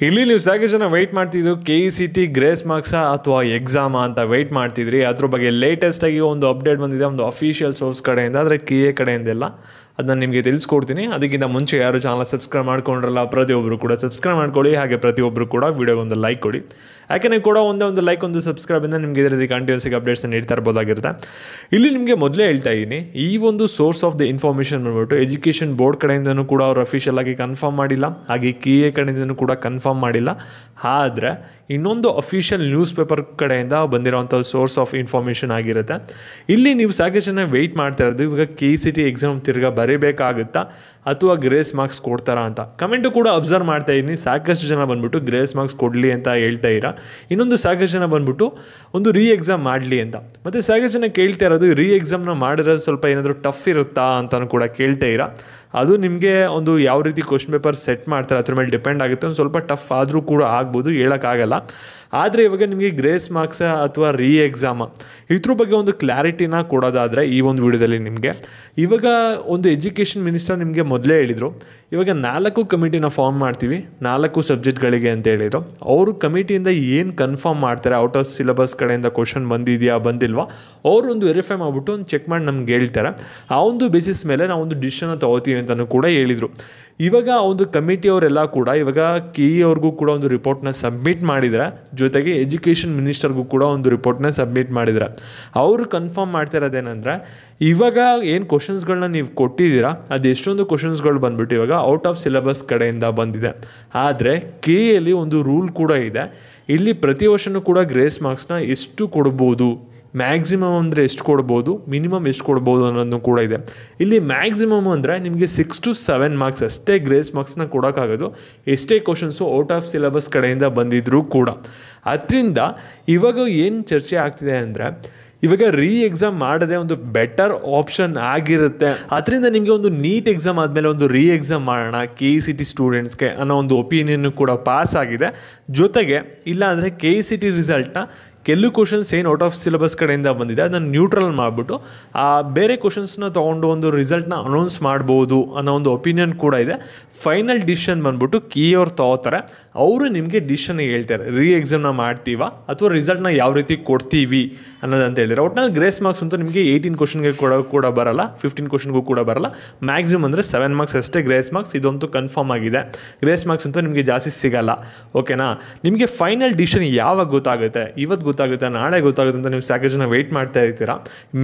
ಇಲ್ಲಿ ನೀವು ಸಾಕಷ್ಟು ಜನ ವೆಯ್ಟ್ ಮಾಡ್ತಿದ್ದು KECT ಗ್ರೇಸ್ ಮಾರ್ಕ್ಸಾ ಅಥವಾ ಎಕ್ಸಾಮಾ ಅಂತ ವೆಯ್ಟ್ ಮಾಡ್ತಿದ್ರಿ. ಅದ್ರ ಬಗ್ಗೆ ಲೇಟೆಸ್ಟಾಗಿ ಒಂದು ಅಪ್ಡೇಟ್ ಬಂದಿದೆ, ಒಂದು ಅಫಿಷಿಯಲ್ ಸೋರ್ಸ್ ಕಡೆಯಿಂದ, ಆದರೆ KA ಕಡೆಯಿಂದೆಲ್ಲ. ಅದನ್ನ ನಿಮಗೆ ತಿಳಿಸ್ಕೊಡ್ತೀನಿ. ಅದಕ್ಕಿಂತ ಮುಂಚೆ ಯಾರು ಚಾನಲ್ ಸಬ್ಸ್ಕ್ರೈಬ್ ಮಾಡ್ಕೊಂಡ್ರಲ್ಲ ಪ್ರತಿಯೊಬ್ಬರು ಕೂಡ ಸಬ್ಸ್ಕ್ರೈಬ್ ಮಾಡ್ಕೊಳ್ಳಿ. ಹಾಗೆ ಪ್ರತಿಯೊಬ್ಬರು ಕೂಡ ವೀಡಿಯೋಗೊಂದು ಲೈಕ್ ಕೊಡಿ. ಯಾಕೆಂದರೆ ಕೂಡ ಒಂದು ಲೈಕ್ ಒಂದು ಸಬ್ಸ್ಕ್ರೈಬಿಂದ ನಿಮಗೆ ಇದೇ ರೀತಿ ಕಂಟಿನ್ಯೂಸಿಗೆ ಅಪ್ಡೇಟ್ಸ್ನ ನೀಡ್ತಾ ಇರ್ಬೋದಾಗಿರುತ್ತೆ. ಇಲ್ಲಿ ನಿಮಗೆ ಮೊದಲೇ ಹೇಳ್ತಾ ಇದ್ದೀನಿ, ಈ ಒಂದು ಸೋರ್ಸ್ ಆಫ್ ದ ಇನ್ಫಾರ್ಮೇಷನ್ ಬಂದ್ಬಿಟ್ಟು ಎಜುಕೇಷನ್ ಬೋರ್ಡ್ ಕಡೆಯಿಂದನೂ ಕೂಡ ಅವರು ಅಫಿಷಿಯಲ್ ಆಗಿ ಕನ್ಫರ್ಮ್ ಮಾಡಿಲ್ಲ, ಹಾಗೆ KA ಕಡೆಯಿಂದನೂ ಕೂಡ ಕನ್ಫರ್ಮ್ ಮಾಡಿಲ್ಲ. ಆದರೆ ಇನ್ನೊಂದು ಅಫಿಷಿಯಲ್ ನ್ಯೂಸ್ ಪೇಪರ್ ಕಡೆಯಿಂದ ಬಂದಿರೋವಂಥ ಸೋರ್ಸ್ ಆಫ್ ಇನ್ಫಾರ್ಮೇಷನ್ ಆಗಿರುತ್ತೆ. ಇಲ್ಲಿ ನೀವು ಸಾಕಷ್ಟು ಜನ ವೆಯ್ಟ್ ಮಾಡ್ತಾ ಇರೋದು, ಇವಾಗ KECT ಎಕ್ಸಾಮ್ ತಿರ್ಗಾ ಬರೀಬೇಕಾಗುತ್ತಾ ಅಥವಾ ಗ್ರೇಸ್ ಮಾರ್ಕ್ಸ್ ಕೊಡ್ತಾರಾ ಅಂತ. ಕಮೆಂಟು ಕೂಡ ಅಬ್ಸರ್ವ್ ಮಾಡ್ತಾ ಇದ್ದೀನಿ, ಸಾಕಷ್ಟು ಜನ ಬಂದ್ಬಿಟ್ಟು ಗ್ರೇಸ್ ಮಾರ್ಕ್ಸ್ ಕೊಡಲಿ ಅಂತ ಹೇಳ್ತಾ ಇರಾ. ಇನ್ನೊಂದು ಸಾಕಷ್ಟು ಜನ ಬಂದ್ಬಿಟ್ಟು ಒಂದು ಎಕ್ಸಾಮ್ ಮಾಡಲಿ ಅಂತ. ಮತ್ತು ಸಾಕಷ್ಟು ಜನ ಕೇಳ್ತಾ ಇರೋದು, ಎಕ್ಸಾಮ್ನ ಮಾಡಿದ್ರೆ ಸ್ವಲ್ಪ ಏನಾದರೂ ಟಫ್ ಇರುತ್ತಾ ಅಂತಲೂ ಕೂಡ ಕೇಳ್ತಾ ಇರಾ. ಅದು ನಿಮಗೆ ಒಂದು ಯಾವ ರೀತಿ ಕ್ವಶನ್ ಪೇಪರ್ ಸೆಟ್ ಮಾಡ್ತಾರೆ ಅದ್ರ ಮೇಲೆ ಡಿಪೆಂಡ್ ಆಗುತ್ತೆ. ಒಂದು ಸ್ವಲ್ಪ ಟಫ್ ಆದರೂ ಕೂಡ ಆಗ್ಬೋದು, ಹೇಳೋಕ್ಕಾಗಲ್ಲ. ಆದರೆ ಇವಾಗ ನಿಮಗೆ ಗ್ರೇಸ್ ಮಾರ್ಕ್ಸ್ ಅಥವಾ ಎಕ್ಸಾಮ ಇದ್ರ ಬಗ್ಗೆ ಒಂದು ಕ್ಲಾರಿಟಿನ ಕೊಡೋದಾದರೆ ಈ ಒಂದು ವಿಡಿಯೋದಲ್ಲಿ ನಿಮಗೆ ಇವಾಗ ಒಂದು ಎಜುಕೇಷನ್ ಮಿನಿಸ್ಟರ್ ನಿಮಗೆ ಮೊದಲೇ ಹೇಳಿದರು, ಇವಾಗ 4 ಕಮಿಟಿನ ಫಾರ್ಮ್ ಮಾಡ್ತೀವಿ 4 ಸಬ್ಜೆಕ್ಟ್ಗಳಿಗೆ ಅಂತ ಹೇಳಿದರು. ಅವರು ಕಮಿಟಿಯಿಂದ ಏನು ಕನ್ಫರ್ಮ್ ಮಾಡ್ತಾರೆ, ಔಟ್ ಆಫ್ ಸಿಲೆಬಸ್ ಕಡೆಯಿಂದ ಕ್ವಶನ್ ಬಂದಿದೆಯಾ ಬಂದಿಲ್ವಾ, ಅವರು ಒಂದು ವೆರಿಫೈ ಮಾಡಿಬಿಟ್ಟು ಒಂದು ಚೆಕ್ ಮಾಡಿ ನಮ್ಗೆ ಹೇಳ್ತಾರೆ. ಆ ಒಂದು ಬೇಸಿಸ್ ಮೇಲೆ ನಾವು ಒಂದು ಡಿಸಿಷನ್ ತೊಗೋತೀವಿ ಅಂತಲೂ ಕೂಡ ಹೇಳಿದರು. ಇವಾಗ ಒಂದು ಕಮಿಟಿಯವರೆಲ್ಲ ಕೂಡ ಇವಾಗ KE ಅವ್ರಿಗೂ ಕೂಡ ಒಂದು ರಿಪೋರ್ಟ್ನ ಸಬ್ಮಿಟ್ ಮಾಡಿದರೆ, ಜೊತೆಗೆ ಎಜುಕೇಷನ್ ಮಿನಿಸ್ಟರ್ಗೂ ಕೂಡ ಒಂದು ರಿಪೋರ್ಟ್ನ ಸಬ್ಮಿಟ್ ಮಾಡಿದರೆ. ಅವರು ಕನ್ಫರ್ಮ್ ಮಾಡ್ತಾ ಇರೋದೇನೆಂದರೆ, ಇವಾಗ ಏನು ಕ್ವಶನ್ಸ್ಗಳನ್ನ ನೀವು ಕೊಟ್ಟಿದ್ದೀರಾ ಅದು ಎಷ್ಟೊಂದು ಕ್ವಶನ್ಸ್ಗಳು ಬಂದುಬಿಟ್ಟು ಇವಾಗ ಔಟ್ ಆಫ್ ಸಿಲೆಬಸ್ ಕಡೆಯಿಂದ ಬಂದಿದೆ. ಆದರೆ KEಯಲ್ಲಿ ಒಂದು ರೂಲ್ ಕೂಡ ಇದೆ, ಇಲ್ಲಿ ಪ್ರತಿ ವರ್ಷವೂ ಕೂಡ ಗ್ರೇಸ್ ಮಾರ್ಕ್ಸ್ನ ಎಷ್ಟು ಕೊಡ್ಬೋದು, ಮ್ಯಾಕ್ಸಿಮಮ್ ಅಂದರೆ ಎಷ್ಟು ಕೊಡ್ಬೋದು, ಮಿನಿಮಮ್ ಎಷ್ಟು ಕೊಡ್ಬೋದು ಅನ್ನೋದು ಕೂಡ ಇದೆ. ಇಲ್ಲಿ ಮ್ಯಾಕ್ಸಿಮಮ್ ಅಂದರೆ ನಿಮಗೆ 6 to 7 ಮಾರ್ಕ್ಸ್ ಅಷ್ಟೇ ಗ್ರೇಸ್ ಮಾರ್ಕ್ಸ್ನ ಕೊಡೋಕ್ಕಾಗೋದು, ಎಷ್ಟೇ ಕ್ವಶನ್ಸು ಔಟ್ ಆಫ್ ಸಿಲೆಬಸ್ ಕಡೆಯಿಂದ ಬಂದಿದ್ದರೂ ಕೂಡ. ಅದರಿಂದ ಇವಾಗ ಏನು ಚರ್ಚೆ ಆಗ್ತಿದೆ ಅಂದರೆ, ಇವಾಗ ಎಕ್ಸಾಮ್ ಮಾಡೋದೇ ಒಂದು ಬೆಟರ್ ಆಪ್ಷನ್ ಆಗಿರುತ್ತೆ. ಅದರಿಂದ ನಿಮಗೆ ಒಂದು ನೀಟ್ ಎಕ್ಸಾಮ್ ಆದಮೇಲೆ ಒಂದು ಎಕ್ಸಾಮ್ ಮಾಡೋಣ KECT ಸ್ಟೂಡೆಂಟ್ಸ್ಗೆ ಅನ್ನೋ ಒಂದು ಒಪಿನಿಯನ್ನು ಕೂಡ ಪಾಸ್ ಆಗಿದೆ. ಜೊತೆಗೆ ಇಲ್ಲ ಅಂದರೆ KECT ರಿಸಲ್ಟ್ನ ಕೆಲವು ಕ್ವಶನ್ಸ್ ಏನು ಔಟ್ ಆಫ್ ಸಿಲೆಬಸ್ ಕಡೆಯಿಂದ ಬಂದಿದೆ ಅದನ್ನು ನ್ಯೂಟ್ರಲ್ ಮಾಡಿಬಿಟ್ಟು ಬೇರೆ ಕ್ವಶನ್ಸ್ನ ತೊಗೊಂಡು ಒಂದು ರಿಸಲ್ಟ್ನ ಅನೌನ್ಸ್ ಮಾಡ್ಬೋದು ಅನ್ನೋ ಒಂದು ಒಪಿನಿಯನ್ ಕೂಡ ಇದೆ. ಫೈನಲ್ ಡಿಸಿಷನ್ ಬಂದ್ಬಿಟ್ಟು KE ಅವ್ರು ತೊಗೋತಾರೆ. ಅವರು ನಿಮಗೆ ಡಿಸಿಷನ್ ಹೇಳ್ತಾರೆ, ಎಕ್ಸಾಮ್ನ ಮಾಡ್ತೀವಾ ಅಥವಾ ರಿಸಲ್ಟ್ನ ಯಾವ ರೀತಿ ಕೊಡ್ತೀವಿ ಅನ್ನೋದಂತ ಹೇಳಿದ್ರೆ. ಒಟ್ಟಿನಲ್ಲಿ ಗ್ರೇಸ್ ಮಾರ್ಕ್ಸ್ ಅಂತೂ ನಿಮಗೆ 18 ಕ್ವಶನ್ಗೆ ಕೂಡ ಬರಲ್ಲ, 15 ಕ್ವಶನ್ಗೂ ಕೂಡ ಬರಲ್ಲ. ಮ್ಯಾಕ್ಸಿಮಮ್ ಅಂದರೆ 7 ಮಾರ್ಕ್ಸ್ ಅಷ್ಟೇ ಗ್ರೇಸ್ ಮಾರ್ಕ್ಸ್, ಇದಂತೂ ಕನ್ಫರ್ಮ್ ಆಗಿದೆ. ಗ್ರೇಸ್ ಮಾರ್ಕ್ಸ್ ಅಂತೂ ನಿಮಗೆ ಜಾಸ್ತಿ ಸಿಗಲ್ಲ. ಓಕೆನಾ? ನಿಮಗೆ ಫೈನಲ್ ಡಿಸಿಷನ್ ಯಾವಾಗ ಗೊತ್ತಾಗುತ್ತೆ, ಇವತ್ತು ಗೊತ್ತಾಗುತ್ತೆ, ನಾಳೆ ಗೊತ್ತಾಗುತ್ತೆ ಅಂತ ನೀವು ಸಾಕಷ್ಟು ಜನ ವೆಯ್ಟ್ ಮಾಡ್ತಾ ಇರ್ತೀರಾ.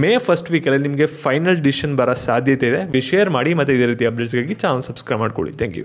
ಮೇ ಫಸ್ಟ್ ವೀಕಲ್ಲಿ ನಿಮಗೆ ಫೈನಲ್ ಡಿಸಿಷನ್ ಬರೋ ಸಾಧ್ಯತೆ ಇದೆ. ಶೇರ್ ಮಾಡಿ ಮತ್ತು ಇದೇ ರೀತಿ ಅಪ್ಡೇಟ್ಸ್ಗಾಗಿ ಚಾನಲ್ ಸಬ್ಸ್ಕ್ರೈಬ್ ಮಾಡ್ಕೊಳ್ಳಿ. Thank you.